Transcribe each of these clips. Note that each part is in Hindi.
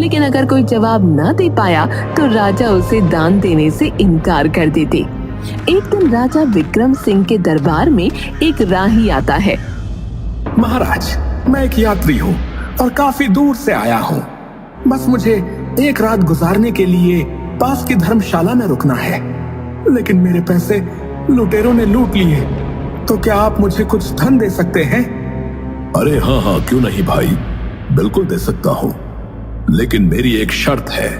लेकिन अगर कोई जवाब न दे पाया तो राजा उसे दान देने से इनकार कर देते। एक दिन राजा विक्रम सिंह के दरबार में एक राही आता है। महाराज, मैं एक यात्री हूँ और काफी दूर से आया हूँ। बस मुझे एक रात गुजारने के लिए पास की धर्मशाला में रुकना है, लेकिन मेरे पैसे लुटेरों ने लूट लिए। तो क्या आप मुझे कुछ धन दे सकते हैं? अरे हाँ हाँ, क्यों नहीं भाई, बिल्कुल दे सकता हूँ, लेकिन मेरी एक शर्त है।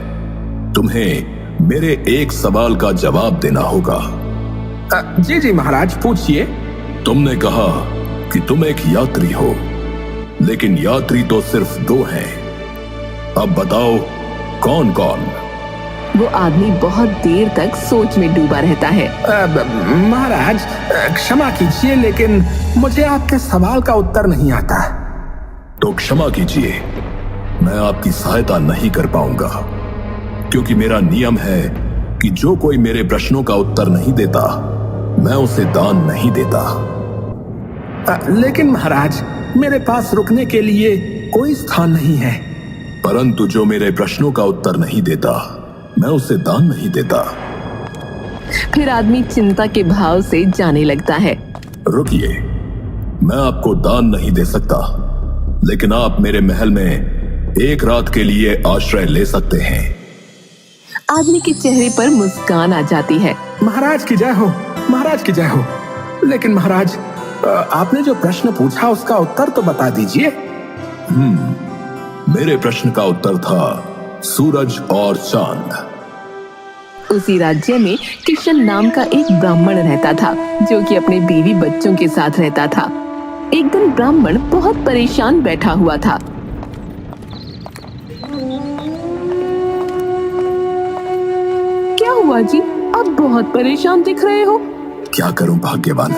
तुम्हें मेरे एक सवाल का जवाब देना होगा। जी जी महाराज, पूछिए। तुमने कहा कि तुम एक यात्री हो, लेकिन यात्री तो सिर्फ 2 हैं। अब बताओ कौन कौन? वो आदमी बहुत देर तक सोच में डूबा रहता है। महाराज, क्षमा कीजिए, लेकिन मुझे आपके सवाल का उत्तर नहीं आता। तो क्षमा कीजिए, मैं आपकी सहायता नहीं कर पाऊंगा, क्योंकि मेरा नियम है कि जो कोई मेरे प्रश्नों का उत्तर नहीं देता, मैं उसे दान नहीं देता। लेकिन महाराज, मेरे पास रुकने के लिए कोई स्थान नहीं है। परंतु जो मेरे प्रश्नों का उत्तर नहीं देता, मैं उसे दान नहीं देता। फिर आदमी चिंता के भाव से जाने लगता है। रुकिए, मैं आपको दान नहीं दे सकता, लेकिन आप मेरे महल में एक रात के लिए आश्रय ले सकते हैं। आदमी के चेहरे पर मुस्कान आ जाती है। महाराज की जय हो, महाराज की जय हो। लेकिन महाराज, आपने जो प्रश्न पूछा उसका उत्तर तो बता दीजिए। मेरे प्रश्न का उत्तर था सूरज और चांद। उसी राज्य में किशन नाम का एक ब्राह्मण रहता था, जो कि अपने बीवी बच्चों के साथ रहता था। एक दिन ब्राह्मण बहुत परेशान बैठा हुआ था। क्या हुआ जी, आप बहुत परेशान दिख रहे हो? क्या करूं भाग्यवान,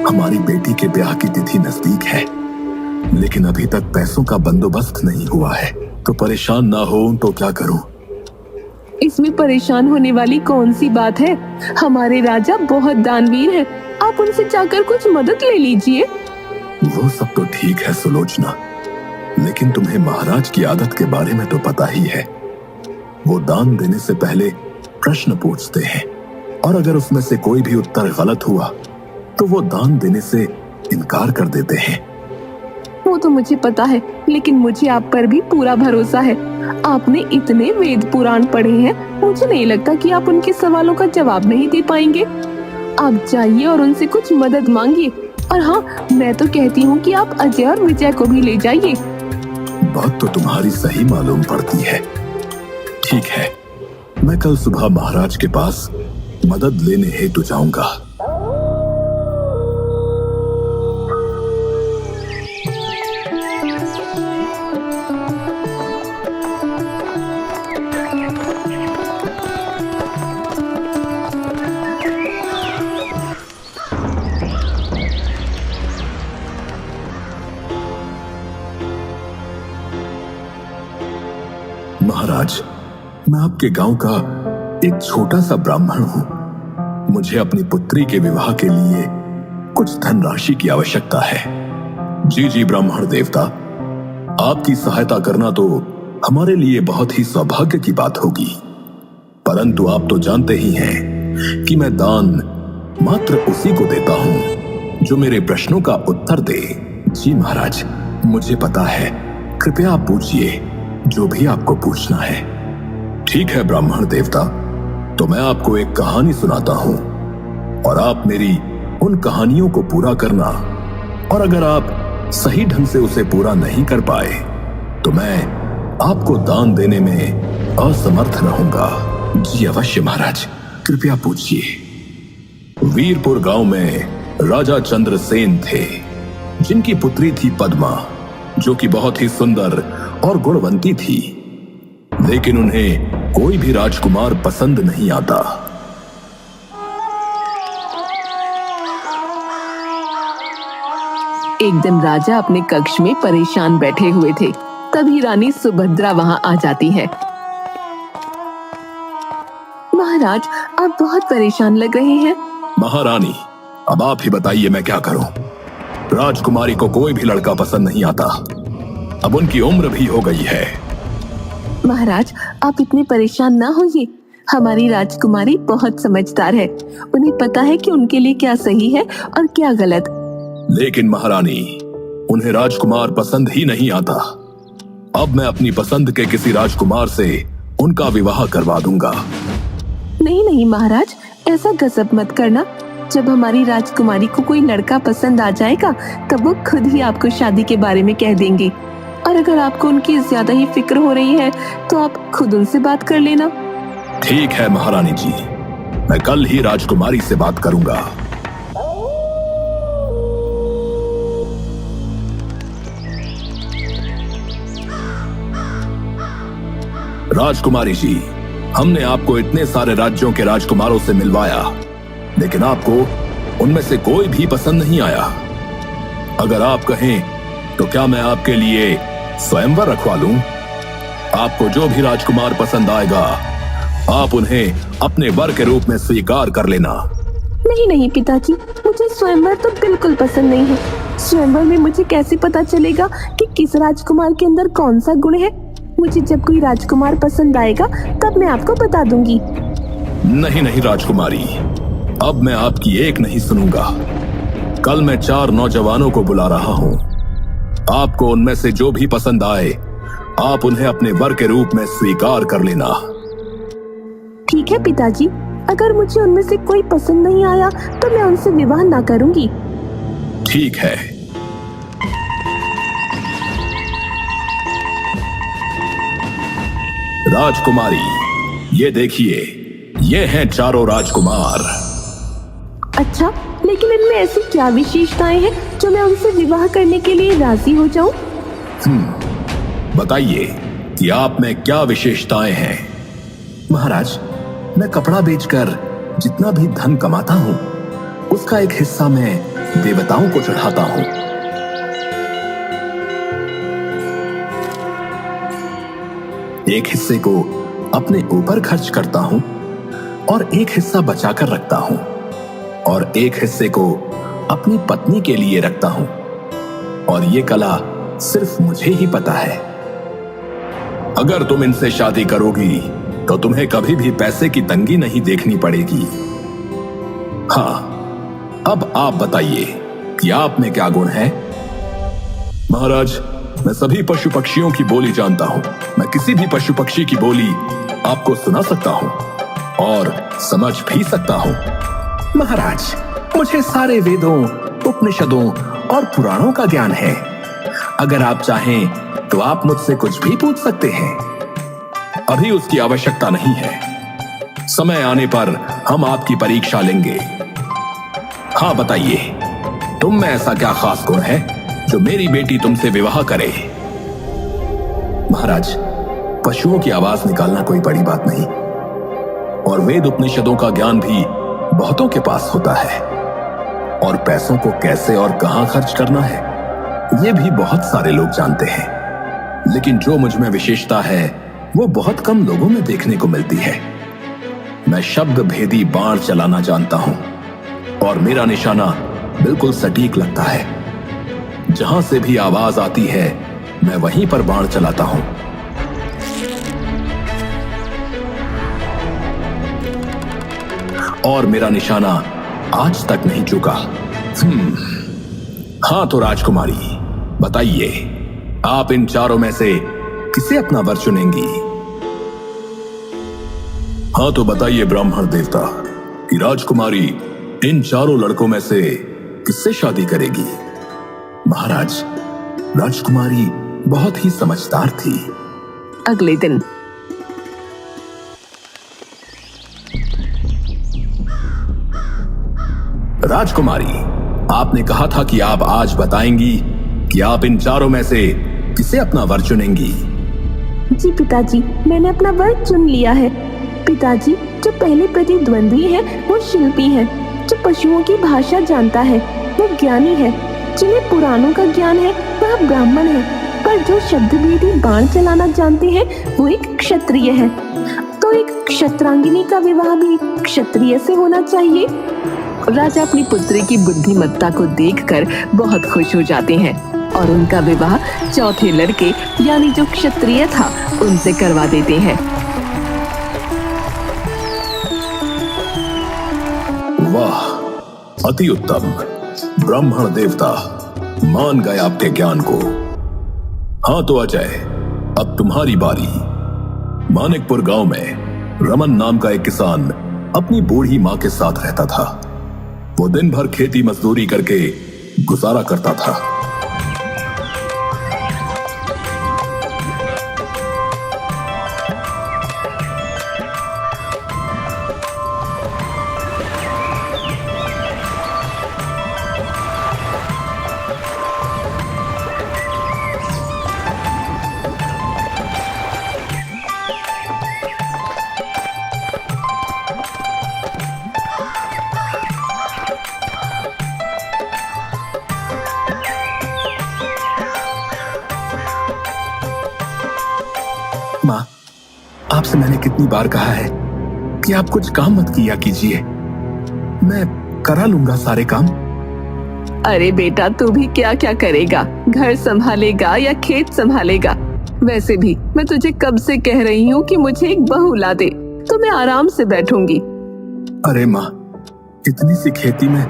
हमारी बेटी के ब्याह की तिथि नजदीक है, लेकिन अभी तक पैसों का बंदोबस्त नहीं हुआ है। तो परेशान ना हो तो क्या करूं? इसमें परेशान होने वाली कौन सी बात है? हमारे राजा बहुत दानवीर हैं, आप उनसे जाकर कुछ मदद ले लीजिए। वो सब तो ठीक है सुलोचना, लेकिन तुम्हें महाराज की आदत के बारे में तो पता ही है। वो दान देने से पहले प्रश्न पूछते हैं, और अगर उसमें से कोई भी उत्तर गलत हुआ तो वो दान देने से इनकार कर देते हैं। वो तो मुझे पता है, लेकिन मुझे आप पर भी पूरा भरोसा है। आपने इतने वेद पुराण पढ़े हैं, मुझे नहीं लगता कि आप उनके सवालों का जवाब नहीं दे पाएंगे। आप जाइए और उनसे कुछ मदद मांगिए। और हाँ, मैं तो कहती हूँ कि आप अजय और विजय को भी ले जाइए। बात तो तुम्हारी सही मालूम पड़ती है। ठीक है, मैं कल सुबह महाराज के पास मदद लेने हेतु जाऊंगा। महाराज, मैं आपके गांव का एक छोटा सा ब्राह्मण हूं। मुझे अपनी पुत्री के विवाह के लिए कुछ धनराशि की आवश्यकता है। जी जी ब्राह्मण देवता, आपकी सहायता करना तो हमारे लिए बहुत ही सौभाग्य की बात होगी। परंतु आप तो जानते ही हैं कि मैं दान मात्र उसी को देता हूं जो मेरे प्रश्नों का उत्तर दे। जी महाराज, मुझे पता है, कृपया आप पूछिए जो भी आपको पूछना है। ठीक है ब्राह्मण देवता, तो मैं आपको एक कहानी सुनाता हूं और आप मेरी उन कहानियों को पूरा करना, और अगर आप सही ढंग से उसे पूरा नहीं कर पाए तो मैं आपको दान देने में असमर्थ रहूंगा। जी अवश्य महाराज, कृपया पूछिए। वीरपुर गांव में राजा चंद्रसेन थे, जिनकी पुत्री थी पद्मा, जो कि बहुत ही सुंदर और गुणवंती थी, लेकिन उन्हें कोई भी राजकुमार पसंद नहीं आता। एक दिन राजा अपने कक्ष में परेशान बैठे हुए थे, तभी रानी सुभद्रा वहां आ जाती है। महाराज, आप बहुत परेशान लग रहे हैं। महारानी, अब आप ही बताइए मैं क्या करूं। राजकुमारी को कोई भी लड़का पसंद नहीं आता। अब उनकी उम्र भी हो गई है। महाराज, आप इतने परेशान ना होइए। हमारी राजकुमारी बहुत समझदार है। उन्हें पता है कि उनके लिए क्या सही है और क्या गलत। लेकिन महारानी, उन्हें राजकुमार पसंद ही नहीं आता। अब मैं अपनी पसंद के किसी राजकुमार से उनका विवाह करवा दूंगा। नहीं नहीं महाराज, ऐसा गजब मत करना। जब हमारी राजकुमारी को कोई लड़का पसंद आ जाएगा तब वो खुद ही आपको शादी के बारे में कह देंगी। और अगर आपको उनकी ज्यादा ही फिक्र हो रही है तो आप खुद उनसे बात कर लेना। ठीक है महारानी जी, मैं कल ही राजकुमारी से बात करूंगा। राजकुमारी जी, हमने आपको इतने सारे राज्यों के राजकुमारों से मिलवाया, लेकिन आपको उनमें से कोई भी पसंद नहीं आया। अगर आप कहें तो क्या मैं आपके लिए स्वयंवर रखवा लूं? आपको जो भी राजकुमार पसंद आएगा आप उन्हें अपने वर के रूप में स्वीकार कर लेना। नहीं नहीं पिताजी, मुझे स्वयंवर तो बिल्कुल पसंद नहीं है। स्वयंवर में मुझे कैसे पता चलेगा कि किस राजकुमार के अंदर कौन सा गुण है? मुझे जब कोई राजकुमार पसंद आएगा तब मैं आपको बता दूंगी। नहीं नहीं राजकुमारी, अब मैं आपकी एक नहीं सुनूंगा। कल मैं 4 नौजवानों को बुला रहा हूँ। आपको उनमें से जो भी पसंद आए आप उन्हें अपने वर के रूप में स्वीकार कर लेना। ठीक है पिताजी, अगर मुझे उनमें से कोई पसंद नहीं आया तो मैं उनसे विवाह ना करूंगी। ठीक है। राजकुमारी, ये देखिए, ये हैं 4 राजकुमार। अच्छा, लेकिन इनमें ऐसी क्या विशेषताएं हैं जो मैं उनसे विवाह करने के लिए राजी हो जाऊं? बताइए कि आप में क्या विशेषताएं हैं। महाराज, मैं कपड़ा बेचकर जितना भी धन कमाता हूँ उसका एक हिस्सा मैं देवताओं को चढ़ाता हूँ। एक हिस्से को अपने ऊपर खर्च करता हूँ और एक हिस्सा बचाकर रखता हूँ और एक हिस्से को अपनी पत्नी के लिए रखता हूँ। और ये कला सिर्फ मुझे ही पता है। अगर तुम इनसे शादी करोगी तो तुम्हें कभी भी पैसे की तंगी नहीं देखनी पड़ेगी। हाँ, अब आप बताइए कि आप में क्या गुण है। महाराज, मैं सभी पशु पक्षियों की बोली जानता हूं। मैं किसी भी पशु पक्षी की बोली आपको सुना सकता हूं और समझ भी सकता हूं। महाराज, मुझे सारे वेदों, उपनिषदों और पुराणों का ज्ञान है। अगर आप चाहें तो आप मुझसे कुछ भी पूछ सकते हैं। अभी उसकी आवश्यकता नहीं है। समय आने पर हम आपकी परीक्षा लेंगे। हाँ बताइए, तुम में ऐसा क्या खास गुण है जो मेरी बेटी तुमसे विवाह करे। महाराज, पशुओं की आवाज निकालना कोई बड़ी बात नहीं और वेद उपनिषदों का ज्ञान भी बहुतों के पास होता है। और पैसों को कैसे और कहां खर्च करना है ये भी बहुत सारे लोग जानते हैं। लेकिन जो मुझ में विशेषता है वो बहुत कम लोगों में देखने को मिलती है। मैं शब्द भेदी बाण चलाना जानता हूं और मेरा निशाना बिल्कुल सटीक लगता है। जहां से भी आवाज आती है मैं वहीं पर बाण चलाता हूं। और मेरा निशाना आज तक नहीं चुका। हाँ तो राजकुमारी, बताइए, आप इन 4 में से किसे अपना वर चुनेंगी। हाँ तो बताइए ब्राह्मण देवता कि राजकुमारी इन 4 लड़कों में से किससे शादी करेगी। महाराज, राजकुमारी बहुत ही समझदार थी। अगले दिन राजकुमारी, आपने कहा था कि आप आज बताएंगी कि आप इन 4 में से किसे अपना वर चुनेंगी। जी पिताजी, मैंने अपना वर चुन लिया है। पिताजी, जो पहले प्रतिद्वंद्वी है वो शिल्पी है। जो पशुओं की भाषा जानता है वो ज्ञानी है। जिन्हें पुराणों का ज्ञान है वह ब्राह्मण है। पर जो शब्दभेदी बाण चलाना जानते हैं वो एक क्षत्रिय है। तो एक क्षत्रांगिनी का विवाह भी क्षत्रिय से होना चाहिए। राजा अपनी पुत्री की बुद्धिमत्ता को देखकर बहुत खुश हो जाते हैं। और उनका विवाह चौथे लड़के यानी जो क्षत्रिय था उनसे करवा देते हैं। वाह, अति उत्तम। ब्राह्मण देवता मान गए आपके ज्ञान को। हाँ तो अजय, अब तुम्हारी बारी। मानिकपुर गांव में रमन नाम का एक किसान अपनी बूढ़ी मां के साथ रहता था। वो दिन भर खेती मजदूरी करके गुजारा करता था। माँ, आपसे मैंने कितनी बार कहा है कि आप कुछ काम मत किया कीजिए। मैं करा लूंगा सारे काम। अरे बेटा, तू भी क्या क्या करेगा? घर संभालेगा या खेत संभालेगा? वैसे भी मैं तुझे कब से कह रही हूँ कि मुझे एक बहू ला दे, तो मैं आराम से बैठूंगी। अरे माँ, इतनी सी खेती में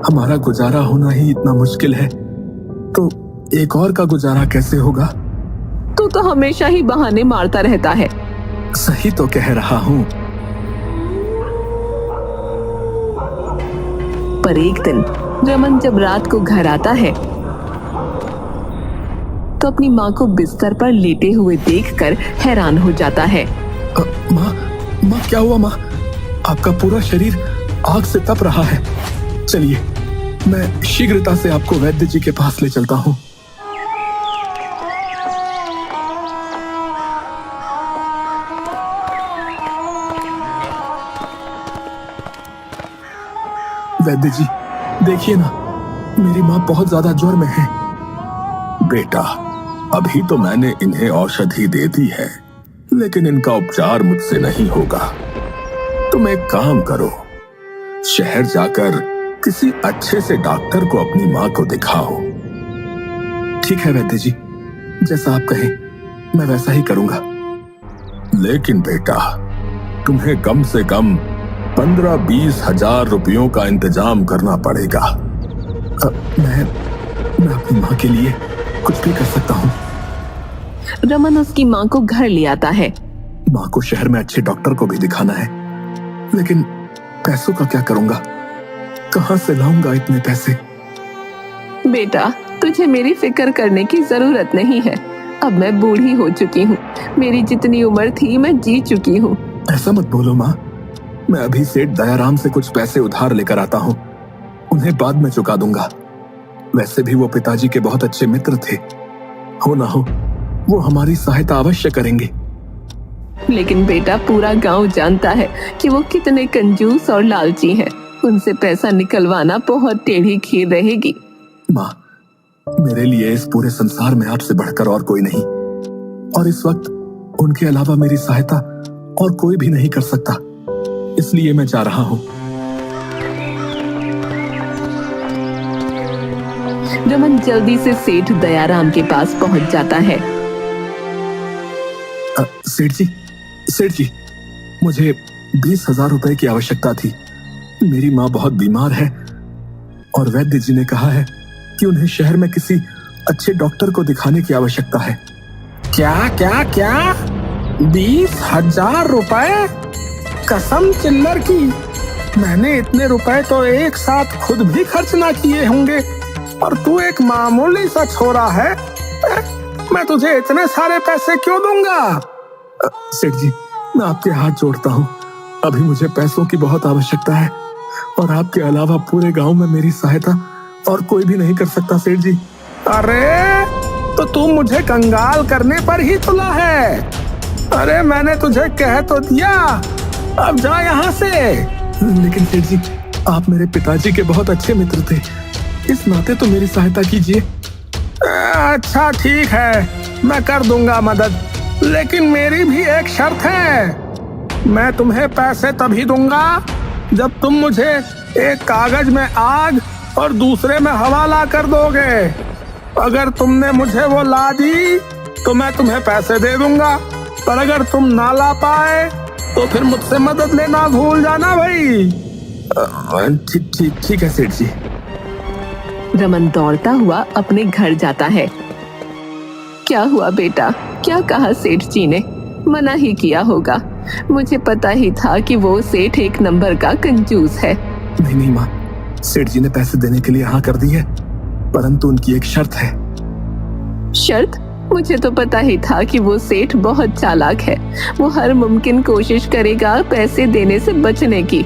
हमारा गुजारा होना ही इतना मुश्किल है, तो एक और का गुजारा कैसे होगा? तू तो हमेशा ही बहाने मारता रहता है। सही तो कह रहा हूँ। पर एक दिन रमन जब रात को घर आता है तो अपनी माँ को बिस्तर पर लेटे हुए देखकर हैरान हो जाता है। माँ क्या हुआ माँ? आपका पूरा शरीर आग से तप रहा है। चलिए, मैं शीघ्रता से आपको वैद्य जी के पास ले चलता हूँ। वैद्य जी, देखिए ना, मेरी माँ बहुत ज्यादा ज्वर में है। बेटा, अभी तो मैंने इन्हें औषधि दे दी है, लेकिन इनका उपचार मुझसे नहीं होगा। तुम एक काम करो, शहर जाकर किसी अच्छे से डॉक्टर को अपनी माँ को दिखाओ। ठीक है वैद्य जी, जैसा आप कहें मैं वैसा ही करूंगा। लेकिन बेटा, तुम्हें कम से कम 15-20 हजार रुपयों का इंतजाम करना पड़ेगा। मैं अपनी माँ के लिए कुछ भी कर सकता हूँ। रमन उसकी माँ को घर ले आता है। माँ को शहर में अच्छे डॉक्टर को भी दिखाना है, लेकिन पैसों का क्या करूंगा? कहाँ से लाऊंगा इतने पैसे? बेटा, तुझे मेरी फिक्र करने की जरूरत नहीं है। अब मैं बूढ़ी हो चुकी हूँ। मेरी जितनी उम्र थी मैं जी चुकी हूँ। ऐसा मत बोलो माँ। मैं अभी सेठ दयाराम से कुछ पैसे उधार लेकर आता हूँ, उन्हें बाद में चुका दूंगा। वैसे भी वो पिताजी के बहुत अच्छे मित्र थे। हो ना हो, वो हमारी सहायता अवश्य करेंगे। लेकिन बेटा, पूरा गांव जानता है कि वो कितने कंजूस और लालची हैं। उनसे पैसा निकलवाना बहुत टेढ़ी खीर रहेगी। माँ, मेरे लिए इस पूरे संसार में आपसे बढ़कर और कोई नहीं, और इस वक्त उनके अलावा मेरी सहायता और कोई भी नहीं कर सकता। इसलिए मैं जा रहा हूँ। रमन जल्दी से सेठ दयाराम के पास पहुंच जाता है। सेठ जी, मुझे 20,000 रुपए की आवश्यकता थी। मेरी माँ बहुत बीमार है और वैद्य जी ने कहा है कि उन्हें शहर में किसी अच्छे डॉक्टर को दिखाने की आवश्यकता है। क्या क्या क्या? 20,000 रुपए? कसम चिल्लर की, मैंने इतने रुपए तो एक साथ खुद भी खर्च ना किए होंगे, और तू एक मामूली सा छोरा है। मैं तुझे इतने सारे पैसे क्यों दूंगा? सेठ जी, मैं आपके हाथ जोड़ता हूँ। अभी मुझे पैसों की बहुत आवश्यकता है, और आपके अलावा पूरे गांव में मेरी सहायता और कोई भी नहीं कर सकता सेठ जी। अरे, तो तू मुझे कंगाल करने पर ही तुला है। अरे, मैंने तुझे कह तो दिया, अब जा यहाँ से। लेकिन सेठ जी, आप मेरे पिताजी के बहुत अच्छे मित्र थे, इस नाते तो मेरी सहायता कीजिए। अच्छा ठीक है, मैं कर दूंगा मदद, लेकिन मेरी भी एक शर्त है। मैं तुम्हें पैसे तभी दूंगा जब तुम मुझे एक कागज में आग और दूसरे में हवा ला कर दोगे। अगर तुमने मुझे वो ला दी तो मैं तुम्हें पैसे दे दूंगा, पर अगर तुम ना ला पाए तो फिर मुझसे मदद लेना भूल जाना भाई। ठीक ठीक ठीक है सेठ जी। रमन दौड़ता हुआ अपने घर जाता है। क्या हुआ बेटा, क्या कहा सेठ जी ने? मना ही किया होगा, मुझे पता ही था कि वो सेठ एक नंबर का कंजूस है। नहीं नहीं माँ, सेठ जी ने पैसे देने के लिए हाँ कर दी है, परंतु उनकी एक शर्त है। शर्त? मुझे तो पता ही था कि वो सेठ बहुत चालाक है। वो हर मुमकिन कोशिश करेगा पैसे देने से बचने की।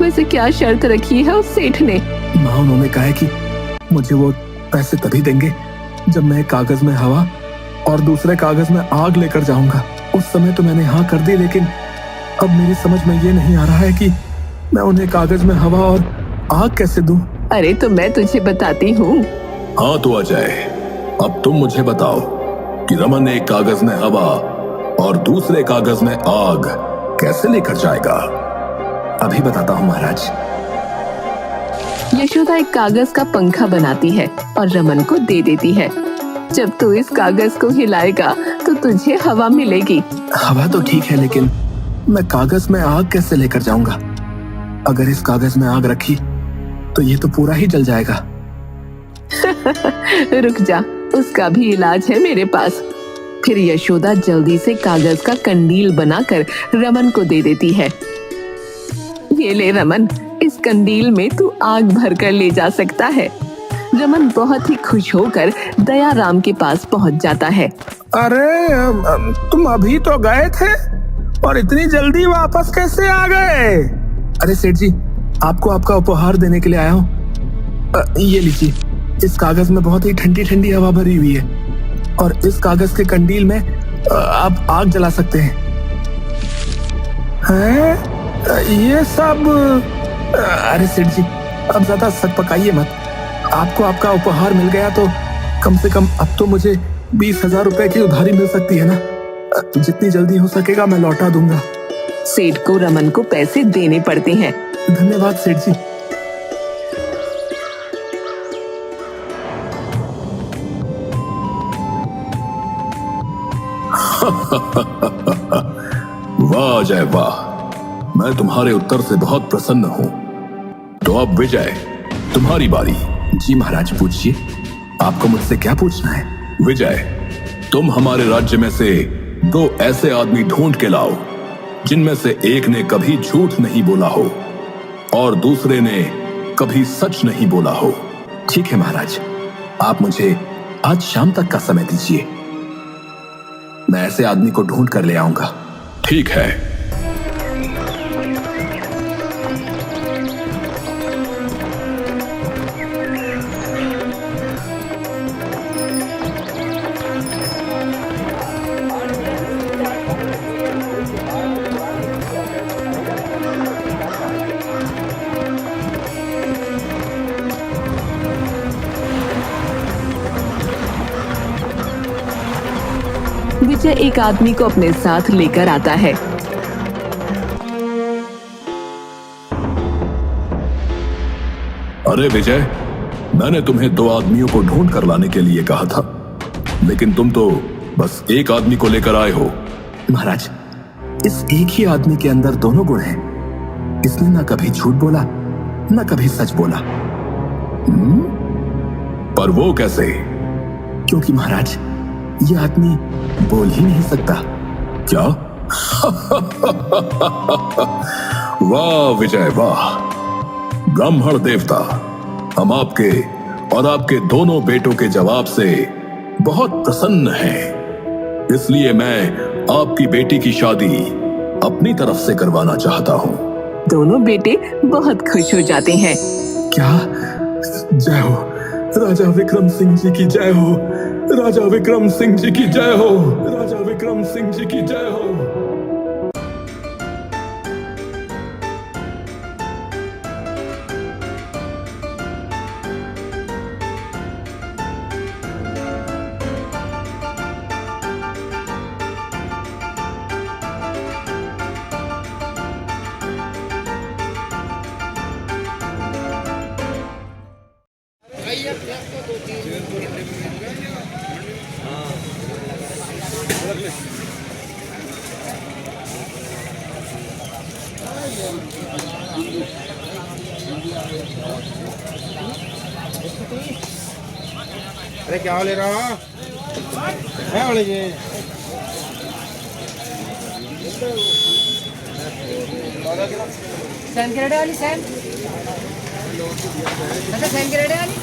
वैसे क्या शर्त रखी है उस सेठ ने? माँ, उन्होंने कहा है कि मुझे वो पैसे तभी देंगे जब मैं एक कागज में हवा और दूसरे कागज में आग लेकर जाऊंगा। उस समय तो मैंने हाँ कर दी, लेकिन अब मेरी समझ में ये नहीं आ रहा है कि मैं उन्हें कागज में हवा और आग कैसे दूं। अरे तो मैं तुझे बताती हूँ। हाँ तो अजय, अब तुम मुझे बताओ कि रमन एक कागज में हवा और दूसरे कागज में आग कैसे लेकर जाएगा। अभी बताता हूँ महाराज। यशोदा एक कागज का पंखा बनाती है और रमन को दे देती है। जब तू इस कागज को हिलाएगा तो तुझे हवा मिलेगी। हवा तो ठीक है, लेकिन मैं कागज में आग कैसे लेकर जाऊंगा? अगर इस कागज में आग रखी तो ये तो पूरा ही जल जाएगा। रुक जा, उसका भी इलाज है मेरे पास। फिर यशोदा जल्दी से कागज का कंडील बनाकर रमन को दे देती है। ये ले रमन, इस कंडील में तू आग भर कर ले जा सकता है। रमन बहुत ही खुश होकर दयाराम के पास पहुंच जाता है। अरे तुम अभी तो गए थे और इतनी जल्दी वापस कैसे आ गए? अरे सेठ जी, आपको आपका उपहार देने के लिए आया हूँ। ये लीजिए, इस कागज में बहुत ही ठंडी ठंडी हवा भरी हुई है और इस कागज के कंडील में आप आग जला सकते हैं। ये सब? अरे सेठ जी, अब ज्यादा सक पकाइए मत। आपको आपका उपहार मिल गया तो कम से कम अब तो मुझे 20,000 रुपए की उधारी मिल सकती है ना। जितनी जल्दी हो सकेगा मैं लौटा दूंगा। सेठ को रमन को पैसे देने पड़ते हैं। धन्यवाद सेठ जी। वाह अजय वाह, मैं तुम्हारे उत्तर से बहुत प्रसन्न हूं। तो अब विजय, तुम्हारी बारी। जी महाराज, पूछिए, आपको मुझसे क्या पूछना है? विजय, तुम हमारे राज्य में से 2 ऐसे आदमी ढूंढ के लाओ जिनमें से एक ने कभी झूठ नहीं बोला हो और दूसरे ने कभी सच नहीं बोला हो। ठीक है महाराज, आप मुझे आज शाम तक का समय दीजिए, मैं ऐसे आदमी को ढूंढ कर ले आऊंगा। ठीक है। विजय एक आदमी को अपने साथ लेकर आता है। अरे विजय, मैंने तुम्हें 2 आदमियों को ढूंढ कर लाने के लिए कहा था, लेकिन तुम तो बस एक आदमी को लेकर आए हो। महाराज, इस एक ही आदमी के अंदर दोनों गुण हैं। इसने ना कभी झूठ बोला, ना कभी सच बोला। पर वो कैसे? क्योंकि महाराज, ये आदमी बोल ही नहीं सकता। क्या? वाह विजय वाह, ब्राह्मण देवता, हम आपके और आपके दोनों बेटों के जवाब से बहुत प्रसन्न हैं। इसलिए मैं आपकी बेटी की शादी अपनी तरफ से करवाना चाहता हूँ। दोनों बेटे बहुत खुश हो जाते हैं। क्या? जय हो राजा विक्रम सिंह जी की जय हो, राजा विक्रम सिंह जी की जय हो, राजा विक्रम सिंह जी की जय हो। अरे क्या ले रहा है वाले ये सैन क्रेडे वाली सैन अच्छा सैन क्रेडे वाली